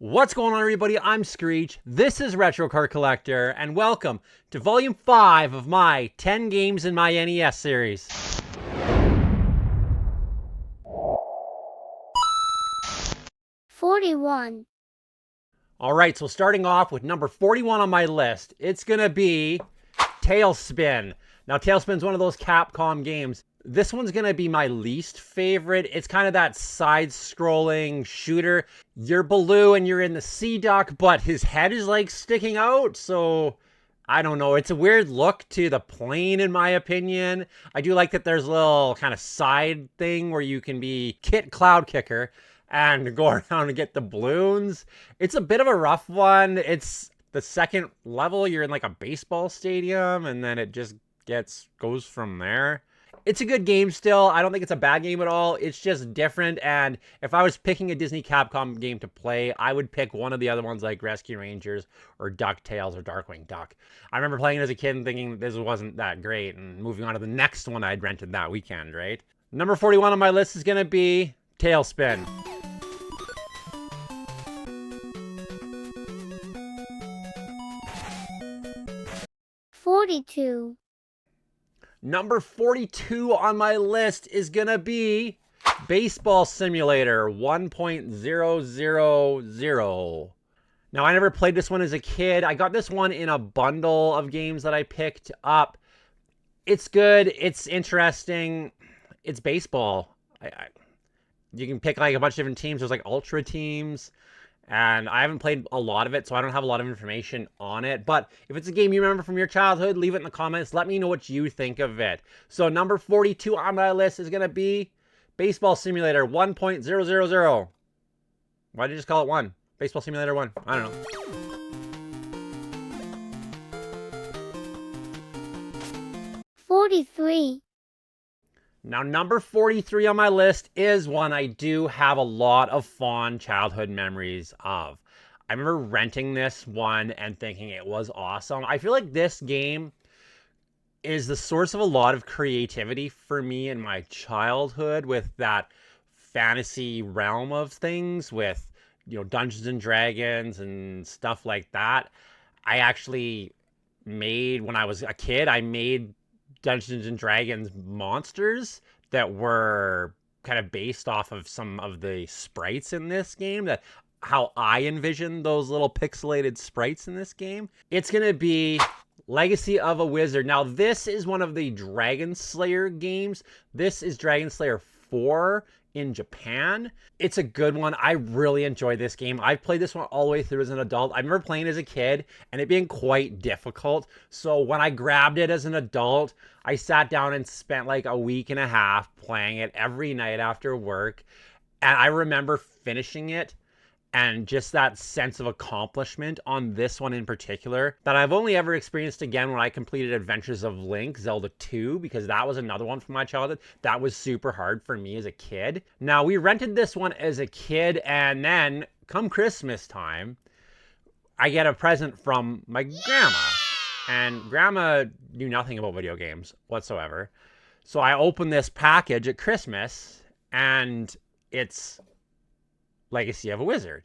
What's going on, everybody? I'm Screech. This is Retro Card Collector, and welcome to Volume 5 of my 10 games in my NES series. "41. Alright, so starting off with number 41 on my list, it's gonna be Tailspin. Now, Tailspin's one of those Capcom games. This one's gonna be my least favorite. It's kind of that side-scrolling shooter. You're Baloo and you're in the Sea Duck, but his head is like sticking out, so I don't know. It's a weird look to the plane, in my opinion. I do like that there's a little kind of side thing where you can be Kit Cloud Kicker and go around and get the balloons. It's a bit of a rough one. It's the second level. You're in like a baseball stadium, and then it just goes from there. It's a good game still. I don't think it's a bad game at all. It's just different, and if I was picking a Disney Capcom game to play, I would pick one of the other ones like Rescue Rangers or DuckTales or Darkwing Duck. I remember playing it as a kid and thinking this wasn't that great, and moving on to the next one I'd rented that weekend, right? Number 41 on my list is going to be Tailspin. "42. Number 42 on my list is going to be Baseball Simulator 1.000. Now, I never played this one as a kid. I got this one in a bundle of games that I picked up. It's good. It's interesting. It's baseball. You can pick like a bunch of different teams. There's like ultra teams. And I haven't played a lot of it, so I don't have a lot of information on it. But if it's a game you remember from your childhood, leave it in the comments. Let me know what you think of it. So number 42 on my list is going to be Baseball Simulator 1.000. Why did you just call it 1? Baseball Simulator 1. I don't know. "43. Now, number 43 on my list is one I do have a lot of fond childhood memories of. I remember renting this one and thinking it was awesome. I feel like this game is the source of a lot of creativity for me in my childhood, with that fantasy realm of things, with, you know, Dungeons and Dragons and stuff like that. I actually when I was a kid, I made Dungeons and Dragons monsters that were kind of based off of some of the sprites in this game, that how I envisioned those little pixelated sprites in this game. It's going to be Legacy of a Wizard. Now, this is one of the Dragon Slayer games. This is Dragon Slayer 4 in Japan. It's a good one. I really enjoy this game. I've played this one all the way through as an adult. I remember playing as a kid and it being quite difficult. So when I grabbed it as an adult, I sat down and spent like a week and a half playing it every night after work. And I remember finishing it, and just that sense of accomplishment on this one in particular that I've only ever experienced again when I completed Adventures of Link, Zelda 2, because that was another one from my childhood that was super hard for me as a kid. Now, we rented this one as a kid, and then come Christmas time, I get a present from my grandma. And grandma knew nothing about video games whatsoever. So I opened this package at Christmas, and it's Legacy of a Wizard.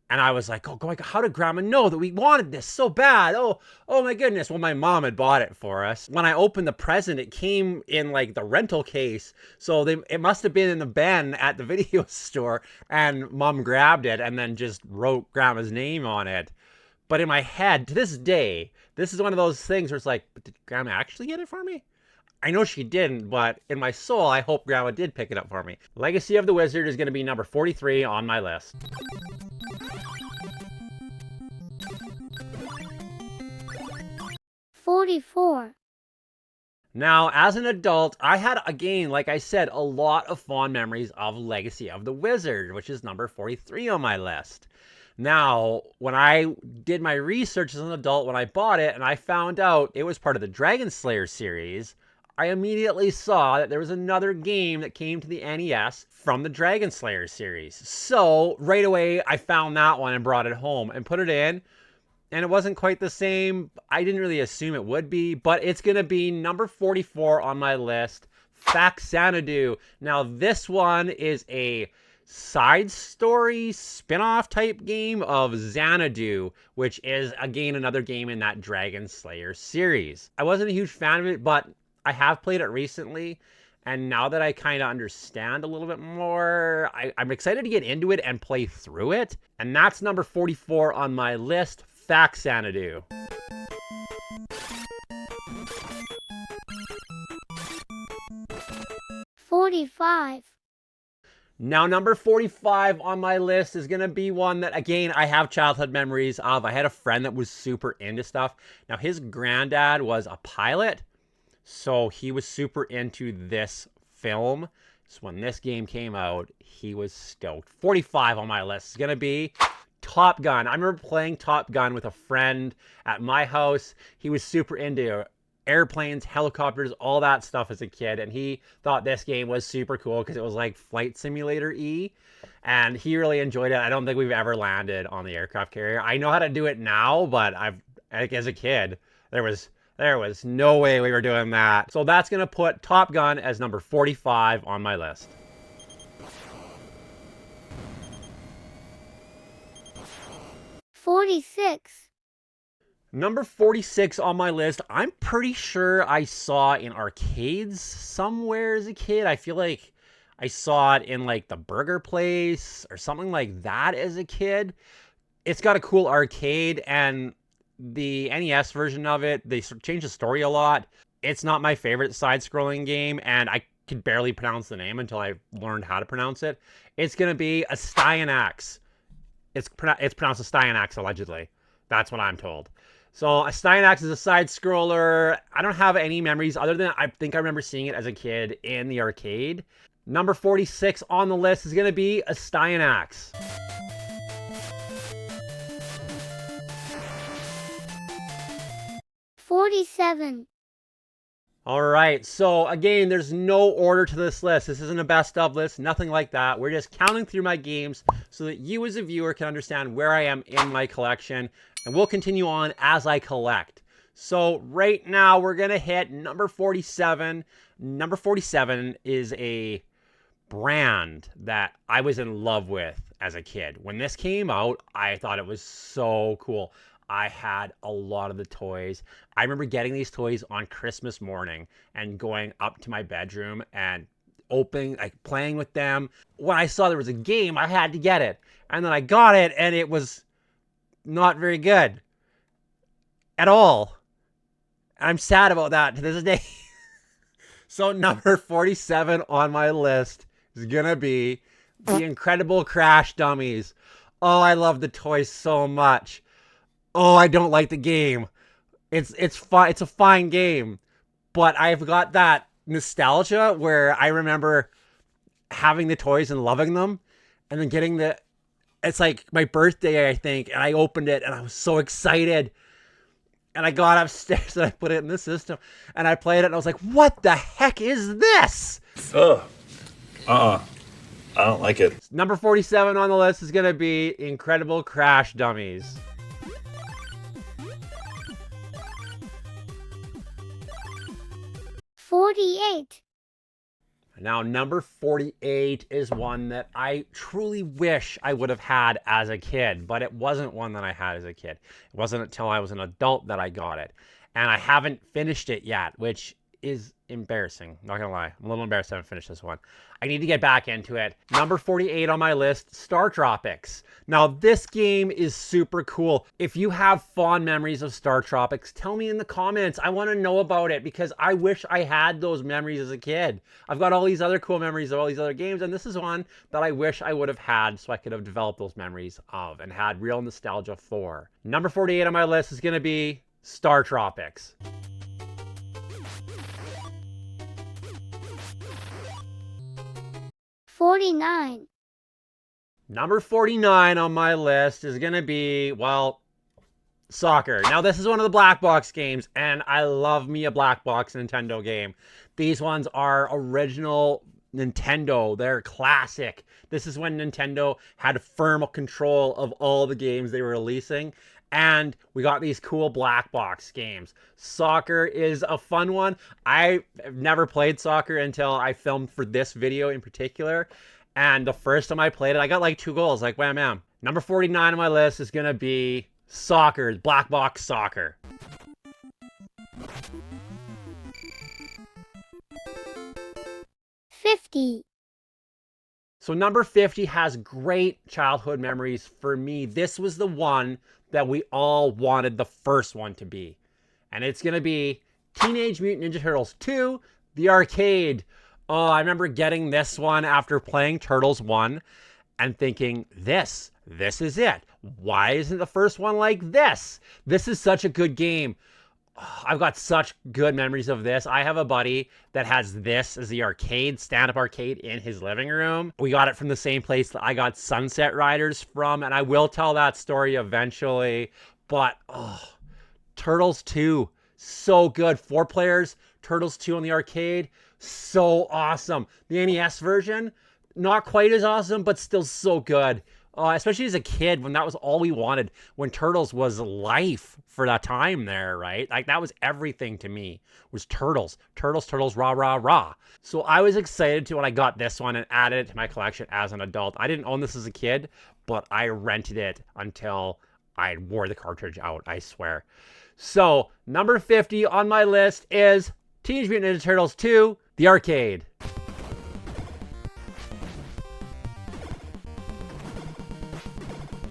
And I was like, oh, how did Grandma know that we wanted this so bad? Oh my goodness. Well, my mom had bought it for us. When I opened the present, it came in like the rental case. So it must have been in the bin at the video store, and Mom grabbed it and then just wrote Grandma's name on it. But in my head, to this day, this is one of those things where it's like, but did Grandma actually get it for me? I know she didn't, but in my soul, I hope Grandma did pick it up for me. Legacy of the Wizard is going to be number 43 on my list. "44. Now, as an adult, I had, again, like I said, a lot of fond memories of Legacy of the Wizard, which is number 43 on my list. Now, when I did my research as an adult, when I bought it and I found out it was part of the Dragon Slayer series, I immediately saw that there was another game that came to the NES from the Dragon Slayer series. So right away, I found that one and brought it home and put it in. And it wasn't quite the same. I didn't really assume it would be, but it's going to be number 44 on my list, Faxanadu. Now, this one is a side story spin-off type game of Xanadu, which is again another game in that Dragon Slayer series. I wasn't a huge fan of it, but I have played it recently, and now that I kind of understand a little bit more, I'm excited to get into it and play through it. And that's number 44 on my list, Fax Xanadu. Now, number 45 on my list is going to be one that, again, I have childhood memories of. I had a friend that was super into stuff. Now, his granddad was a pilot, so he was super into this film. So when this game came out, he was stoked. 45 on my list is going to be Top Gun. I remember playing Top Gun with a friend at my house. He was super into airplanes, helicopters, all that stuff as a kid, and he thought this game was super cool because it was like Flight Simulator-y, and he really enjoyed it. I don't think we've ever landed on the aircraft carrier. I know how to do it now, but as a kid, there was no way we were doing that. So that's gonna put Top Gun as number 45 on my list. Number 46 on my list, I'm pretty sure I saw in arcades somewhere as a kid. I feel like I saw it in like the burger place or something like that as a kid. It's got a cool arcade, and the NES version of it, they changed the story a lot. It's not my favorite side-scrolling game, and I could barely pronounce the name until I learned how to pronounce it. It's going to be a Stein Ax. It's pronounced a Stein Ax, allegedly. That's what I'm told. So a Stein Ax is a side-scroller. I don't have any memories other than I think I remember seeing it as a kid in the arcade. Number 46 on the list is going to be a Stein Ax. All right, so again, there's no order to this list. This isn't a best of list, nothing like that. We're just counting through my games so that you as a viewer can understand where I am in my collection, and we'll continue on as I collect. So right now, we're going to hit number 47. Number 47 is a brand that I was in love with as a kid. When this came out, I thought it was so cool. I had a lot of the toys. I remember getting these toys on Christmas morning and going up to my bedroom and playing with them. When I saw there was a game, I had to get it. And then I got it, and it was not very good at all. I'm sad about that to this day. So number 47 on my list is gonna be the Incredible Crash Dummies. Oh, I love the toys so much. Oh, I don't like the game. It's fine. It's a fine game, but I've got that nostalgia where I remember having the toys and loving them, and then getting it's like my birthday, I think, and I opened it and I was so excited. And I got upstairs and I put it in the system and I played it and I was like, what the heck is this? Ugh. I don't like it. Number 47 on the list is going to be Incredible Crash Dummies. Now, number 48 is one that I truly wish I would have had as a kid, but it wasn't one that I had as a kid. It wasn't until I was an adult that I got it. And I haven't finished it yet, which is embarrassing. Not gonna lie. I'm a little embarrassed I haven't finished this one. I need to get back into it. Number 48 on my list, Star Tropics. Now, this game is super cool. If you have fond memories of Star Tropics, tell me in the comments. I want to know about it because I wish I had those memories as a kid. I've got all these other cool memories of all these other games, and this is one that I wish I would have had so I could have developed those memories of and had real nostalgia for. Number 48 on my list is going to be Star Tropics. Number 49 on my list is going to be, well, soccer. Now, this is one of the black box games, and I love me a black box Nintendo game. These ones are original Nintendo. They're classic. This is when Nintendo had firm control of all the games they were releasing, and we got these cool black box games. Soccer is a fun one. I've never played soccer until I filmed for this video in particular, And the first time I played it, I got like 2 goals, like wham, bam. Number 49 on my list is gonna be soccer, black box soccer. $50. So number 50 has great childhood memories for me. This was the one that we all wanted the first one to be. And it's going to be Teenage Mutant Ninja Turtles 2, the arcade. Oh, I remember getting this one after playing Turtles 1 and thinking, this is it. Why isn't the first one like this? This is such a good game. I've got such good memories of this. I have a buddy that has this as the arcade, stand-up arcade in his living room. We got it from the same place that I got Sunset Riders from, and I will tell that story eventually. But, Turtles 2, so good. 4 players, Turtles 2 on the arcade, so awesome. The NES version, not quite as awesome, but still so good. Especially as a kid, when that was all we wanted, when Turtles was life for that time there, right? Like, that was everything to me, was Turtles. Turtles, Turtles, rah, rah, rah. So I was excited when I got this one and added it to my collection as an adult. I didn't own this as a kid, but I rented it until I wore the cartridge out, I swear. So, number 50 on my list is Teenage Mutant Ninja Turtles 2, the arcade.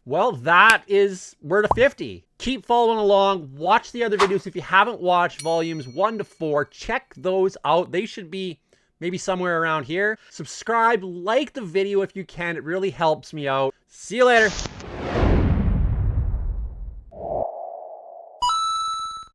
Well, we're to 50. Keep following along. Watch the other videos. If you haven't watched volumes 1 to 4, check those out. They should be maybe somewhere around here. Subscribe, like the video if you can. It really helps me out. See you later.